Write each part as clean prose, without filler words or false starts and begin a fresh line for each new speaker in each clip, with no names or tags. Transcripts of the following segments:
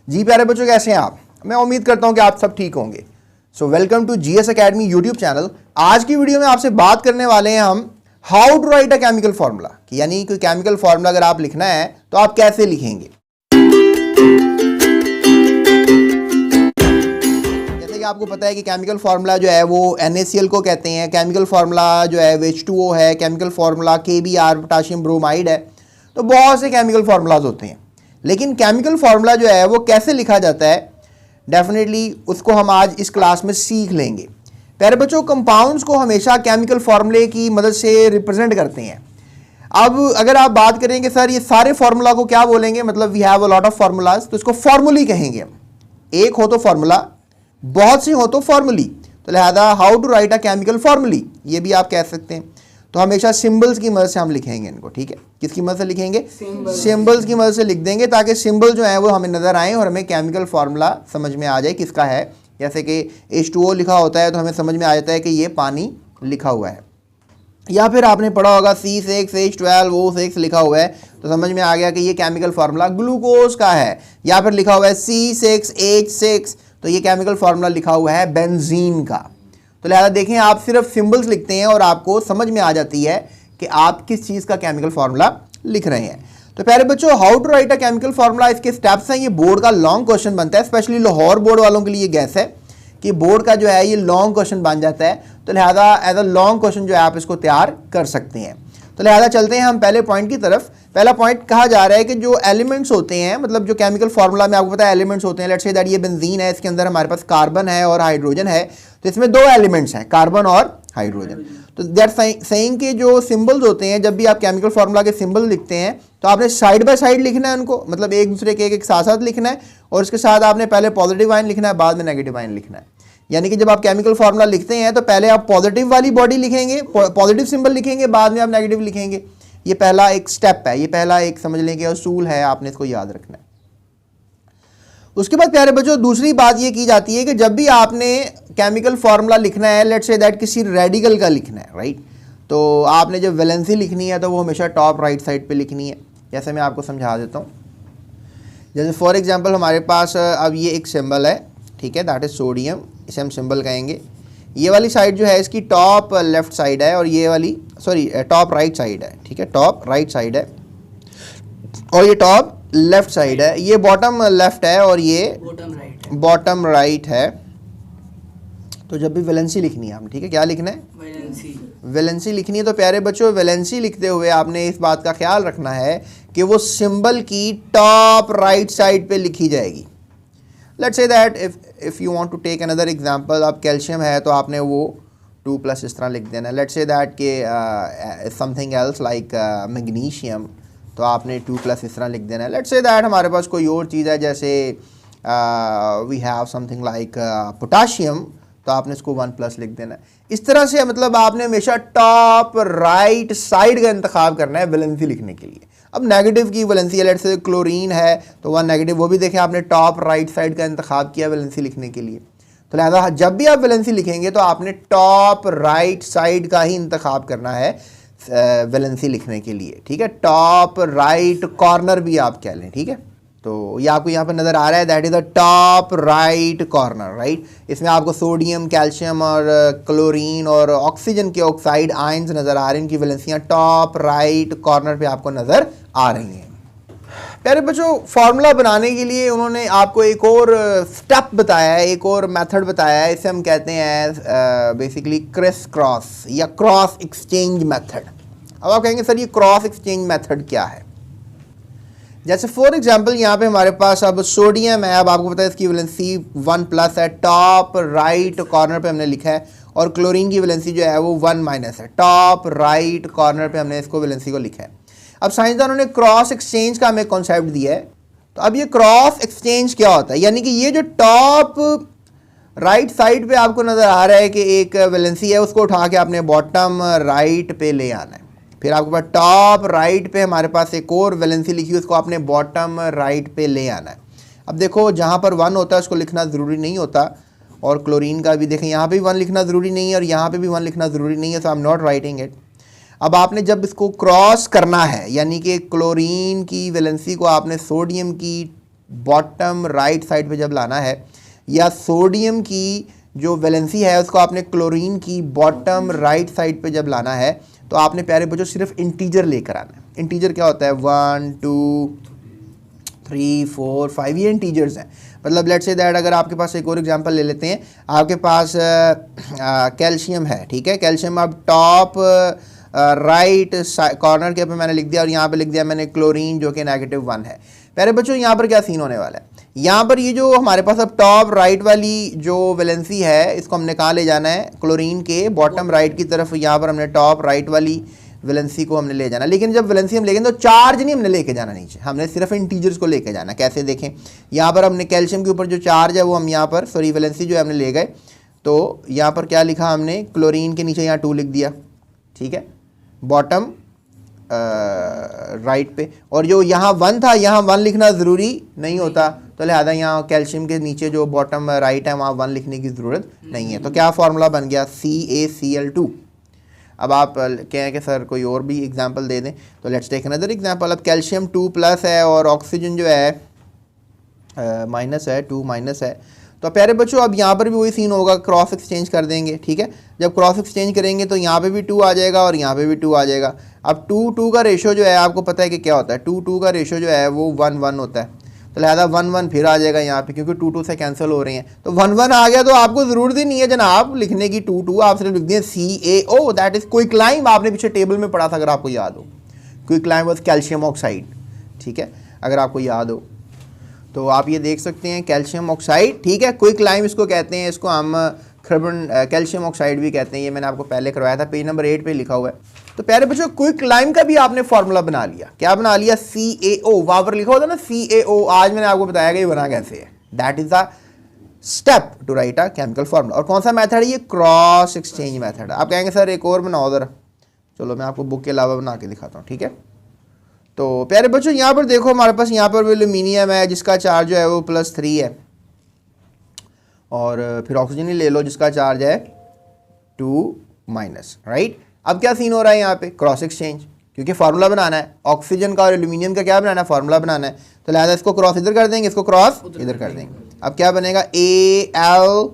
जी प्यारे बच्चों, कैसे हैं आप? मैं उम्मीद करता हूं कि आप सब ठीक होंगे। So welcome to GS academy YouTube channel. आज की वीडियो में आपसे बात करने वाले हैं हम how to write a chemical formula, यानी कोई केमिकल फॉर्मूला अगर आप लिखना है तो आप कैसे लिखेंगे। जैसे कि आपको पता है कि केमिकल फार्मूला जो है वो NaCl को कहते हैं, केमिकल फार्मूला जो है H2O है, chemical formula KBr potassium bromide है। तो बहुत से केमिकल फार्मूलाज होते हैं, लेकिन केमिकल फार्मूला जो है वो कैसे लिखा जाता है, डेफिनेटली उसको हम आज इस क्लास में सीख लेंगे। प्यारे बच्चों, कंपाउंड्स को हमेशा केमिकल फार्मूले की मदद से रिप्रेजेंट करते हैं। अब अगर आप बात करेंगे सर ये सारे फार्मूला को क्या बोलेंगे, मतलब we have a lot of formulas, तो इसको फार्मूली कहेंगे हम। एक हो तो फार्मूला, बहुत सी हो तो फार्मूली, तो लिहाजा how to write a chemical formulae ये भी आप कह सकते हैं। तो हमेशा सिंबल्स की मदद से हम लिखेंगे इनको, ठीक है। किसकी मदद से लिखेंगे? सिंबल्स की मदद से लिख देंगे, ताकि सिंबल जो है वो हमें नजर आए और हमें केमिकल फार्मूला समझ में आ जाए किसका है। जैसे कि H2O लिखा होता है तो हमें समझ में आ जाता है कि ये पानी लिखा हुआ है। या फिर आपने पढ़ा होगा C6H12O6 लिखा हुआ है तो समझ में आ गया कि ये केमिकल फार्मूला ग्लूकोज का है। या फिर लिखा हुआ है C6H6 तो ये केमिकल फार्मूला लिखा हुआ है बेंजीन का। तो लिहाजा देखें, आप सिर्फ सिंबल्स लिखते हैं और आपको समझ में आ जाती है कि आप किस चीज़ का केमिकल फार्मूला लिख रहे हैं। तो प्यारे बच्चों, how to write a chemical formula, इसके स्टेप्स हैं। ये बोर्ड का लॉन्ग क्वेश्चन बनता है, स्पेशली लाहौर बोर्ड वालों के लिए गैस है कि बोर्ड का जो है ये लॉन्ग क्वेश्चन बन जाता है। तो लिहाजा एज अ लॉन्ग क्वेश्चन जो है आप इसको तैयार कर सकते हैं। तो लिहाजा चलते हैं हम पहले पॉइंट की तरफ। पहला पॉइंट कहा जा रहा है कि जो एलिमेंट्स होते हैं, मतलब जो केमिकल फार्मूला में आपको पता है एलिमेंट्स होते हैं। लेट्स से दैट ये बेंजीन है, इसके अंदर हमारे पास कार्बन है और हाइड्रोजन है। तो इसमें दो एलिमेंट्स हैं, कार्बन और हाइड्रोजन। तो दैट सेइंग के जो सिंबल्स होते हैं, जब भी आप केमिकल फार्मूला के सिंबल लिखते हैं तो आपने साइड बाय साइड लिखना है उनको, मतलब एक दूसरे के एक साथ साथ लिखना है। और इसके साथ आपने पहले पॉजिटिव आयन लिखना है, बाद में नेगेटिव आयन लिखना है। यानी कि जब आप केमिकल फार्मूला लिखते हैं तो पहले आप पॉजिटिव वाली बॉडी लिखेंगे, पॉजिटिव सिंबल लिखेंगे, बाद में आप नेगेटिव लिखेंगे। ये पहला एक स्टेप है, ये पहला एक समझ लें कि असूल है, आपने इसको याद रखना है। उसके बाद प्यारे बच्चों, दूसरी बात ये की जाती है कि जब भी आपने केमिकल फार्मूला लिखना है, लेट्स से दैट किसी रेडिकल का लिखना है, राइट, तो आपने जब वैलेंसी लिखनी है तो वो हमेशा टॉप राइट साइड पे लिखनी है। जैसे मैं आपको समझा देता हूँ। जैसे फॉर एग्जांपल हमारे पास अब ये एक सिंबल है, ठीक है, दैट इज सोडियम, इसे हम सिंबल कहेंगे। ये वाली साइड जो है इसकी टॉप लेफ्ट साइड है और ये वाली टॉप राइट साइड है, ठीक है, टॉप राइट साइड है और ये टॉप लेफ्ट साइड है। ये बॉटम लेफ्ट है और ये बॉटम राइट है। तो जब भी वैलेंसी लिखनी है हम, ठीक है, क्या लिखना है? वैलेंसी लिखनी है। तो प्यारे बच्चों, वैलेंसी लिखते हुए आपने इस बात का ख्याल रखना है कि वो सिंबल की टॉप राइट साइड पे लिखी जाएगी। Let's say that if you want to take another example, अब कैल्शियम है तो आपने वो 2+ इस तरह लिख देना है। लेट्स से दैट के समथिंग एल्स लाइक मैग्नीशियम, तो आपने 2+ इस तरह लिख देना है। लेट्स से दैट हमारे पास कोई और चीज़ है, जैसे we have something like potassium, तो आपने इसको 1+ लिख देना है। इस तरह से मतलब आपने हमेशा टॉप राइट साइड का इंतखाब करना है वैलेंसी लिखने के लिए। अब नेगेटिव की वैलेंसी, लेट्स से क्लोरीन है तो 1 नेगेटिव, वो भी देखें आपने टॉप राइट साइड का इंतखाब किया वैलेंसी लिखने के लिए। तो लिहाजा जब भी आप वैलेंसी लिखेंगे तो आपने टॉप राइट साइड का ही इंतखाब करना है वैलेंसी लिखने के लिए, ठीक है। टॉप राइट कॉर्नर भी आप कह लें, ठीक है। तो ये आपको यहाँ पर नज़र आ रहा है, that is the top right corner, right. इसमें आपको सोडियम, कैल्शियम और क्लोरीन और ऑक्सीजन के ऑक्साइड आयंस नज़र आ रहे हैं, इनकी वैलेंसियाँ टॉप राइट कॉर्नर पे आपको नज़र आ रही हैं। प्यारे बच्चों, फार्मूला बनाने के लिए उन्होंने आपको एक और स्टेप बताया है, एक और मेथड बताया है। इसे हम कहते हैं बेसिकली क्रिस क्रॉस या क्रॉस एक्सचेंज मेथड। अब आप कहेंगे सर ये क्रॉस एक्सचेंज मेथड क्या है? जैसे फॉर एग्जांपल यहाँ पे हमारे पास अब सोडियम है, अब आपको पता है इसकी वैलेंसी 1+ है, टॉप राइट कॉर्नर पे हमने लिखा है। और क्लोरीन की वैलेंसी जो है वो 1- है, टॉप राइट कॉर्नर पे हमने इसको वैलेंसी को लिखा है। अब साइंसदानों ने क्रॉस एक्सचेंज का हमें कॉन्सेप्ट दिया है। तो अब ये क्रॉस एक्सचेंज क्या होता है, यानी कि ये जो टॉप राइट साइड पे आपको नज़र आ रहा है कि एक वैलेंसी है, उसको उठा के आपने बॉटम राइट पे ले आना है। फिर आपके पास टॉप राइट पे हमारे पास एक और वैलेंसी लिखी है, उसको आपने बॉटम राइट पे ले आना है। अब देखो जहाँ पर 1 होता है उसको लिखना ज़रूरी नहीं होता, और क्लोरीन का भी देखें यहाँ पे भी 1 लिखना ज़रूरी नहीं है और यहाँ पे भी 1 लिखना ज़रूरी नहीं है, so I am not writing it. अब आपने जब इसको क्रॉस करना है, यानी कि क्लोरीन की वैलेंसी को आपने सोडियम की बॉटम राइट साइड पे जब लाना है, या सोडियम की जो वैलेंसी है उसको आपने क्लोरीन की बॉटम राइट साइड पे जब लाना है, तो आपने प्यारे बच्चों सिर्फ इंटीजर लेकर आना है। इंटीजर क्या होता है? 1 2 3 4 5, ये इंटीजर्स हैं। मतलब लेट्स से दैट अगर आपके पास एक और एग्जांपल ले लेते हैं, आपके पास कैल्शियम है, ठीक है, कैल्शियम अब टॉप राइट कॉर्नर के पे मैंने लिख दिया और यहाँ पे लिख दिया मैंने क्लोरीन जो कि -1 है। प्यारे बच्चों यहाँ पर क्या सीन होने वाला है? यहाँ पर ये जो हमारे पास अब टॉप राइट वाली जो वैलेंसी है, इसको हमने कहाँ ले जाना है? क्लोरीन के बॉटम राइट की तरफ। यहाँ पर हमने टॉप राइट वाली वैलेंसी को हमने ले जाना, लेकिन जब वैलेंसी हम लेंगे तो चार्ज नहीं हमने लेके जाना नीचे, हमने सिर्फ इंटीजर्स को लेके जाना। कैसे देखें? यहाँ पर हमने कैल्शियम के ऊपर जो चार्ज है वो हम यहाँ पर वैलेंसी जो है हमने ले गए, तो यहाँ पर क्या लिखा हमने? क्लोरीन के नीचे यहाँ 2 लिख दिया, ठीक है, बॉटम राइट पे। और जो यहाँ 1 था, यहाँ 1 लिखना ज़रूरी नहीं होता, तो लिहाजा यहाँ कैल्शियम के नीचे जो बॉटम राइट है वहाँ 1 लिखने की ज़रूरत नहीं है। तो क्या फार्मूला बन गया? CaCl2। अब आप कहें कि सर कोई और भी एग्जांपल दे दें, तो लेट्स टेक अनदर एग्जांपल। अब कैल्शियम 2+ है और ऑक्सीजन जो है माइनस है, 2- है। तो प्यारे बच्चों अब यहाँ पर भी वही सीन होगा, क्रॉस एक्सचेंज कर देंगे, ठीक है। जब क्रॉस एक्सचेंज करेंगे तो यहाँ पे भी 2 आ जाएगा और यहाँ पे भी 2 आ जाएगा। अब 2 का रेशो जो है आपको पता है कि क्या होता है? 2 का रेशो जो है वो 1 होता है, तो लिहाजा 1 फिर आ जाएगा यहाँ पे, क्योंकि 2 से कैंसिल हो रहे हैं। तो 1 आ गया तो आपको ज़रूरत ही नहीं है जनाब लिखने की 2, आप सिर्फ लिख दिए CaO, दैट इज़ क्विकलाइम। आपने पीछे टेबल में पढ़ा था अगर आपको याद हो, क्विकलाइम वाज कैल्शियम ऑक्साइड, ठीक है, अगर आपको याद हो तो आप ये देख सकते हैं कैल्शियम ऑक्साइड, ठीक है, क्विकलाइम इसको कहते हैं, इसको हम कार्बन कैल्शियम ऑक्साइड भी कहते हैं। ये मैंने आपको पहले करवाया था, पेज नंबर 8 पे लिखा हुआ है। तो प्यारे बच्चों क्विकलाइम का भी आपने फार्मूला बना लिया। क्या बना लिया? CaO। वहाँ पर लिखा होता ना CaO, आज मैंने आपको बताया कि ये बना कैसे है। That is the step to write a chemical formula. और कौन सा मेथड है ये? Cross exchange method. आप कहेंगे सर एक और बनाओ ज़रा, चलो मैं आपको बुक के अलावा बना के दिखाता हूँ, ठीक है। तो प्यारे बच्चों यहाँ पर देखो, हमारे पास यहाँ पर एल्यूमिनियम है जिसका चार्ज जो है वो +3 है, और फिर ऑक्सीजन ही ले लो जिसका चार्ज है 2-, राइट। अब क्या सीन हो रहा है यहाँ पे? क्रॉस एक्सचेंज, क्योंकि फार्मूला बनाना है ऑक्सीजन का और एल्यूमिनियम का, क्या बनाना है? फार्मूला बनाना है। तो लिहाजा इसको क्रॉस इधर कर देंगे, इसको क्रॉस इधर कर देंगे। अब क्या बनेगा? Al।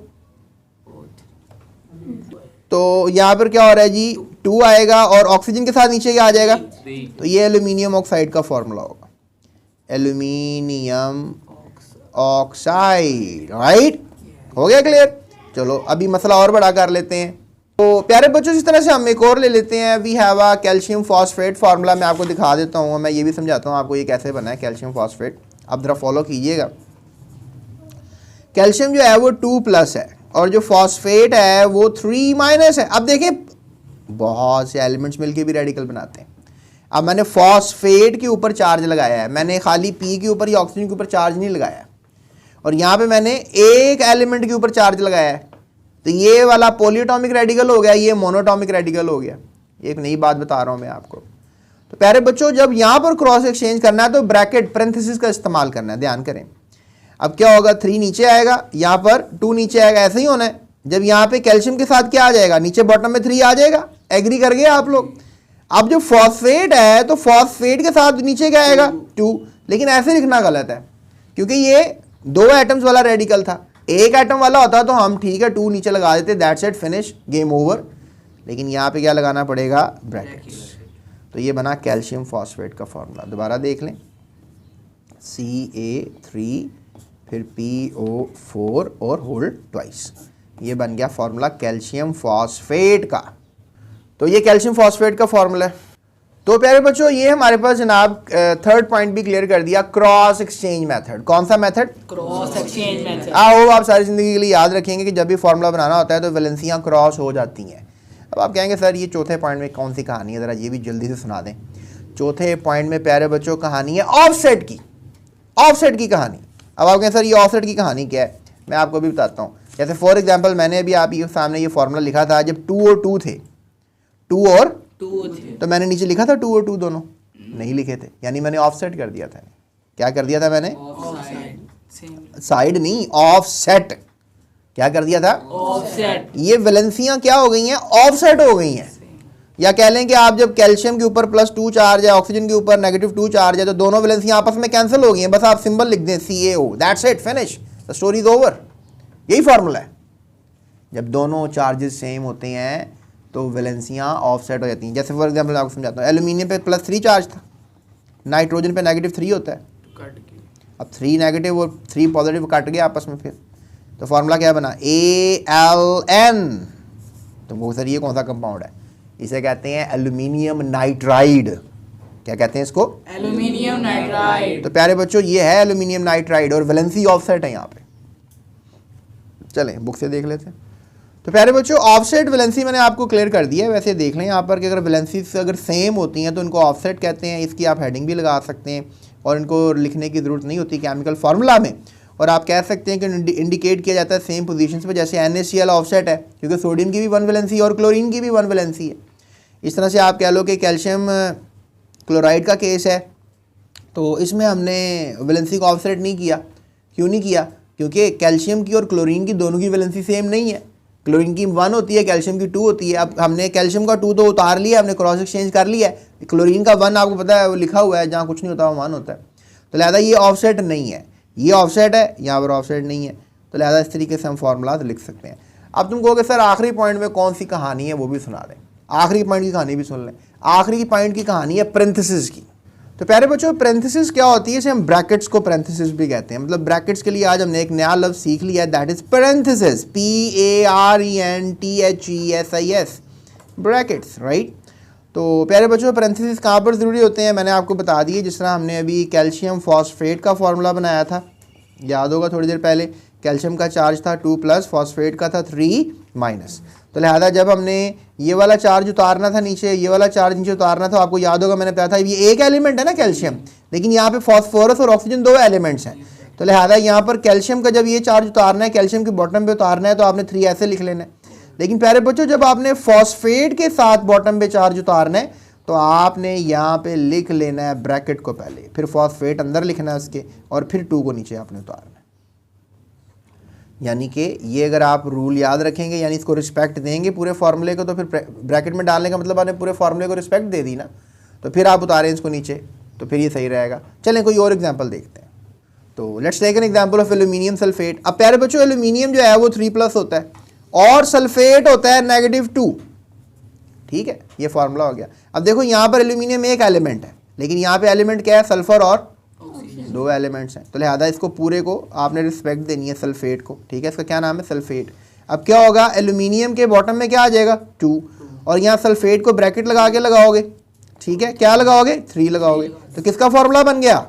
तो यहाँ पर क्या हो रहा है जी? 2 आएगा और ऑक्सीजन के साथ नीचे क्या आ जाएगा? तो ये एल्यूमिनियम ऑक्साइड का फॉर्मूला होगा, एल्यूमिनियम ऑक्साइड, राइट। हो गया क्लियर? चलो अभी मसला और बड़ा कर लेते हैं। तो प्यारे बच्चों इस तरह से हम एक और ले लेते हैं। We have a calcium phosphate formula. मैं आपको दिखा देता हूँ, मैं ये भी समझाता हूँ आपको ये कैसे बना है कैल्शियम फॉस्फेट। आप ज़रा फॉलो कीजिएगा। कैल्शियम जो है वो 2+ है और जो फॉस्फेट है वो 3- है। अब देखिए बहुत से एलिमेंट्स मिलके भी रेडिकल बनाते हैं। अब मैंने फॉस्फेट के ऊपर चार्ज लगाया है, मैंने खाली P के ऊपर या ऑक्सीजन के ऊपर चार्ज नहीं लगाया, और यहाँ पे मैंने एक एलिमेंट के ऊपर चार्ज लगाया है। तो ये वाला पॉलीएटॉमिक रेडिकल हो गया, ये मोनोटॉमिक रेडिकल हो गया। एक नई बात बता रहा हूँ मैं आपको। तो प्यारे बच्चों जब यहाँ पर क्रॉस एक्सचेंज करना है तो ब्रैकेट पैरेंथेसिस का इस्तेमाल करना है, ध्यान करें। अब क्या होगा? 3 नीचे आएगा, यहाँ पर 2 नीचे आएगा, ऐसे ही होना है। जब यहाँ पे कैल्शियम के साथ क्या आ जाएगा? नीचे बॉटम में 3 आ जाएगा। एग्री कर गए आप लोग? अब जो फॉस्फेट है तो फॉस्फेट के साथ नीचे क्या आएगा? 2। लेकिन ऐसे लिखना गलत है, क्योंकि ये 2 एटम्स वाला रेडिकल था। एक एटम वाला होता तो हम ठीक है 2 नीचे लगा देते, that's it, finish, game over. लेकिन यहाँ पे क्या लगाना पड़ेगा? ब्रैकेट्स। तो ये बना कैल्शियम फॉस्फेट का फॉर्मूला। दोबारा देख लें, Ca3 फिर PO4 और होल्ड ट्वाइस। ये बन गया फॉर्मूला कैल्शियम फॉस्फेट का। तो ये कैल्शियम फॉस्फेट का फॉर्मूला है। तो प्यारे बच्चों ये हमारे पास जनाब थर्ड पॉइंट भी क्लियर कर दिया, क्रॉस एक्सचेंज मेथड। कौन सा मेथड? Cross exchange method. आओ आप सारी जिंदगी के लिए याद रखेंगे कि जब भी फॉर्मूला बनाना होता है तो वैलेंसियाँ क्रॉस हो जाती हैं। अब आप कहेंगे सर ये चौथे पॉइंट में कौन सी कहानी है, ज़रा ये भी जल्दी से सुना दें। चौथे पॉइंट में प्यारे बच्चों कहानी है ऑफसेट की, ऑफसेट की कहानी। अब आप कहें सर ये ऑफसेट की कहानी क्या है? मैं आपको भी बताता हूँ। जैसे फॉर एग्जाम्पल मैंने अभी आप ये सामने ये फॉर्मूला लिखा था, जब 2 और 2 थे, 2 और 2 थे, तो मैंने नीचे लिखा था 2 और 2 दोनों नहीं लिखे थे, यानी मैंने ऑफसेट कर दिया था। क्या कर दिया था मैंने? साइड नहीं, ऑफसेट। क्या कर दिया था? ऑफसेट। ये वैलेंसियां क्या हो गई हैं? ऑफसेट हो गई हैं। या कह लें कि आप जब कैल्शियम के ऊपर +2 चार्ज है, ऑक्सीजन के ऊपर -2 चार्ज है, तो दोनों वैलेंसियां आपस में कैंसिल हो गई हैं, बस आप सिंबल लिख दें CaO, that's it, finish, the story is over. यही फार्मूला है। जब दोनों चार्जेस सेम होते हैं तो वैलेंसियां ऑफसेट हो जाती हैं। जैसे फॉर एग्जांपल आपको समझाता हूँ, एल्यूमिनियम पे +3 चार्ज था, नाइट्रोजन पे -3 होता है, अब 3 नेगेटिव और 3 पॉजिटिव कट गया आपस में, फिर तो फार्मूला क्या बना, AlN। तुमको सर ये कौन सा कंपाउंड है, इसे कहते हैं एल्यूमिनियम नाइट्राइड। क्या कहते हैं इसको,
एल्यूमिनियम नाइट्राइड।
तो प्यारे बच्चों ये है एल्यूमिनियम नाइट्राइड और वैलेंसी ऑफसेट है यहाँ पे। चलें बुक से देख लेते हैं। तो प्यारे बच्चों ऑफसेट वैलेंसी मैंने आपको क्लियर कर दिया है। वैसे देख लें यहाँ पर कि अगर वैलेंसी अगर सेम होती हैं तो इनको ऑफसेट कहते हैं। इसकी आप हेडिंग भी लगा सकते हैं और इनको लिखने की ज़रूरत नहीं होती केमिकल फार्मूला में, और आप कह सकते हैं कि इंडिकेट किया जाता है सेम पोजीशंस पे, जैसे NaCl ऑफसेट है क्योंकि सोडियम की भी 1 वैलेंसी और क्लोरीन की भी 1 वैलेंसी है। इस तरह से आप कह लो कि कैल्शियम क्लोराइड का केस है, तो इसमें हमने वैलेंसी को ऑफसेट नहीं किया। क्यों नहीं किया, क्योंकि कैल्शियम की और क्लोरीन की दोनों की वैलेंसी सेम नहीं है। क्लोरीन की 1 होती है, कैल्शियम की 2 होती है। अब हमने कैल्शियम का 2 तो उतार लिया, हमने क्रॉस एक्सचेंज कर लिया है। क्लोरीन का 1 आपको पता है वो लिखा हुआ है, जहाँ कुछ नहीं होता वहाँ 1 होता है, तो लिहाजा ये ऑफसेट नहीं है। ये ऑफसेट है, यहाँ पर ऑफसेट नहीं है, तो लिहाजा इस तरीके से हम फार्मूलाज लिख सकते हैं। अब तुम कहोगे सर आखिरी पॉइंट में कौन सी कहानी है वो भी सुना दें। आखिरी पॉइंट की कहानी भी सुन लें। आखिरी पॉइंट की कहानी है पैरेंथेसिस की। तो प्यारे बच्चों पैरेंथेसिस क्या होती है, इसे हम ब्रैकेट्स को पैरेंथेसिस भी कहते हैं। मतलब ब्रैकेट्स के लिए आज हमने एक नया लफ्ज़ सीख लिया है, that is parenthesis, PARENTHESIS, brackets, right. तो प्यारे बच्चों पैरेंथेसिस कहाँ पर ज़रूरी होते हैं मैंने आपको बता दिए। जिस तरह हमने अभी कैल्शियम फॉस्फेट का फार्मूला बनाया था, याद होगा थोड़ी देर पहले, कैल्शियम का चार्ज था 2+, फॉस्फेट का था 3-। तो लिहाजा जब हमने ये वाला चार्ज उतारना था नीचे, ये वाला चार्ज नीचे उतारना था, आपको याद होगा मैंने बताया था ये एक एलिमेंट है ना कैल्शियम, लेकिन यहाँ पे फॉस्फोरस और ऑक्सीजन 2 एलिमेंट्स हैं। तो लिहाजा यहाँ पर कैल्शियम का जब ये चार्ज उतारना है, कैल्शियम के बॉटम पे उतारना है, तो आपने 3 ऐसे लिख लेना है। लेकिन प्यारे बच्चों जब आपने फॉस्फेट के साथ बॉटम पे चार्ज उतारना है तो आपने यहाँ पे लिख लेना है ब्रैकेट को पहले, फिर फॉस्फेट अंदर लिखना है उसके, और फिर 2 को नीचे आपने उतारना है। यानी कि ये अगर आप रूल याद रखेंगे, यानी इसको रिस्पेक्ट देंगे पूरे फार्मूले को, तो फिर ब्रैकेट में डालने का मतलब आपने पूरे फार्मूले को रिस्पेक्ट दे दी ना, तो फिर आप उतारें इसको नीचे, तो फिर ये सही रहेगा। चलें कोई और एग्जांपल देखते हैं। तो let's take an example of aluminium sulphate. अब प्यारे बच्चों एल्यूमिनियम जो है वो 3+ होता है और सल्फेट होता है -2, ठीक है, ये फार्मूला हो गया। अब देखो यहाँ पर एल्यूमिनियम एक एलिमेंट है, लेकिन यहाँ पे एलिमेंट क्या है, सल्फर और 2 एलिमेंट्स हैं, तो लिहाजा इसको पूरे को आपने रिस्पेक्ट देनी है सल्फेट को, ठीक है, इसका क्या नाम है सल्फेट। अब क्या होगा, एल्यूमिनियम के बॉटम में क्या आ जाएगा 2, और यहाँ सल्फेट को ब्रैकेट लगा के लगाओगे, ठीक है, क्या लगाओगे 3 लगाओगे, तो किसका फार्मूला बन गया,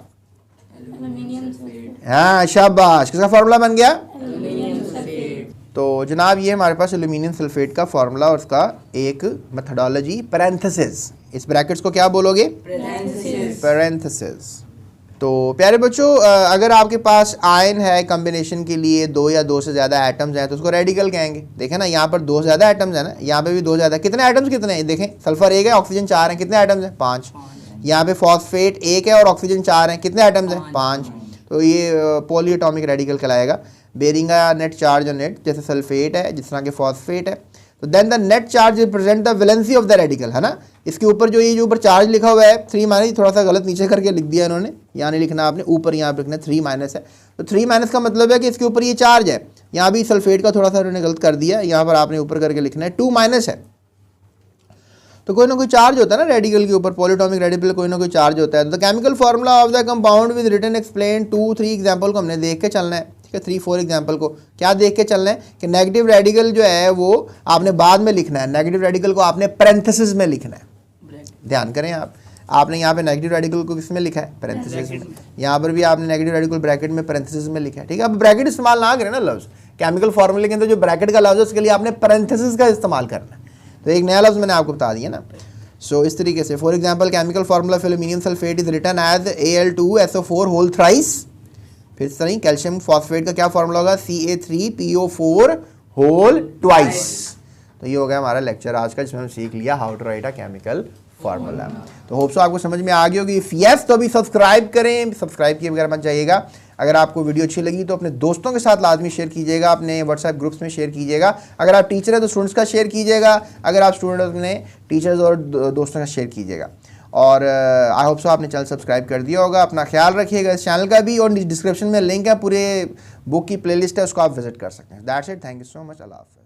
हाँ शाबाश, किसका फार्मूला बन गया, तो जनाब ये हमारे पास एल्यूमिनियम सल्फेट का फार्मूला और उसका एक मेथडोलॉजी पैरेंथेसिस। इस ब्रैकेट्स को क्या बोलोगे, पैरेंथेसिस। तो प्यारे बच्चों अगर आपके पास आयन है कॉम्बिनेशन के लिए 2 या 2 से ज़्यादा एटम्स हैं तो उसको रेडिकल कहेंगे। देखें ना यहाँ पर 2 से ज़्यादा एटम्स हैं ना, यहाँ पे भी 2 ज़्यादा, कितने एटम्स कितने हैं देखें, सल्फर 1 है, ऑक्सीजन 4 हैं, कितने एटम्स हैं 5। यहाँ पे फॉस्फेट 1 है और ऑक्सीजन 4 हैं, कितने एटम्स हैं 5। तो ये पॉलीएटॉमिक रेडिकल कहलाएगा। बेरिंग का नेट चार्ज और नेट, जैसे सल्फेट है जिस तरह के फॉस्फेट है, तो then the net charge represent the valency of the radical, है ना। इसके ऊपर जो ये जो ऊपर चार्ज लिखा हुआ है 3- थोड़ा सा गलत नीचे करके लिख दिया इन्होंने, यहाँ नहीं लिखना आपने, ऊपर यहाँ पे लिखना 3- है। तो 3- का मतलब है कि इसके ऊपर ये चार्ज है, यहाँ भी सल्फेट का थोड़ा सा उन्होंने गलत कर दिया, यहाँ पर आपने ऊपर करके लिखना है 2- है। तो कोई ना कोई चार्ज होता है ना रेडिकल के ऊपर, पॉलीएटॉमिक रेडिकल कोई ना कोई चार्ज होता है। The chemical formula of the compound with written explain 2-3 example को हमने देख के चलना है, ठीक है, 3-4 एग्जांपल को क्या देख के चलना है कि नेगेटिव रेडिकल जो है वो आपने बाद में लिखना है, नेगेटिव रेडिकल को आपने पैरेंथेसिस में लिखना है। ध्यान करें आपने यहाँ पे नेगेटिव रेडिकल को किस में लिखा है, पैरेंथेसिस में। यहाँ पर भी आपने नेगेटिव रेडिकल ब्रैकेट में पैरेंथेसिस में लिखा है, ठीक है। अब ब्रैकेट इस्तेमाल ना करें ना लफ्ज़, केमिकल फार्मूले के अंदर जो ब्रैकेट का लफ्ज़ है उसके लिए आपने पैरेंथेसिस का इस्तेमाल करना है। तो एक नया लफ्ज़ मैंने आपको बता दिया ना। सो इस तरीके से for example chemical formula for aluminium sulphate is written as Al2SO4 whole thrice. फिर इस तरह कैल्शियम फॉस्फेट का क्या फार्मूला होगा, Ca3PO4 होल ट्वाइस। तो ये हो गया हमारा लेक्चर आज का, जिसमें हम सीख लिया how to write a chemical formula. तो होप सो आपको समझ में आ गई होगी। इफ यस तो अभी सब्सक्राइब करें, सब्सक्राइब किए बगैर मत जाइएगा। अगर आपको वीडियो अच्छी लगी तो अपने दोस्तों के साथ लाजमी शेयर कीजिएगा, अपने व्हाट्सएप ग्रुप्स में शेयर कीजिएगा। अगर आप टीचर हैं तो स्टूडेंट्स का शेयर कीजिएगा, अगर आप स्टूडेंट हैं तो अपने टीचर्स और दोस्तों का शेयर कीजिएगा। और आई होप सो आपने चैनल सब्सक्राइब कर दिया होगा। अपना ख्याल रखिएगा इस चैनल का भी, और डिस्क्रिप्शन में लिंक है, पूरे बुक की प्लेलिस्ट है, उसको आप विजिट कर सकते हैं। That's it, thank you so much, अल्लाह हाफ़िज़।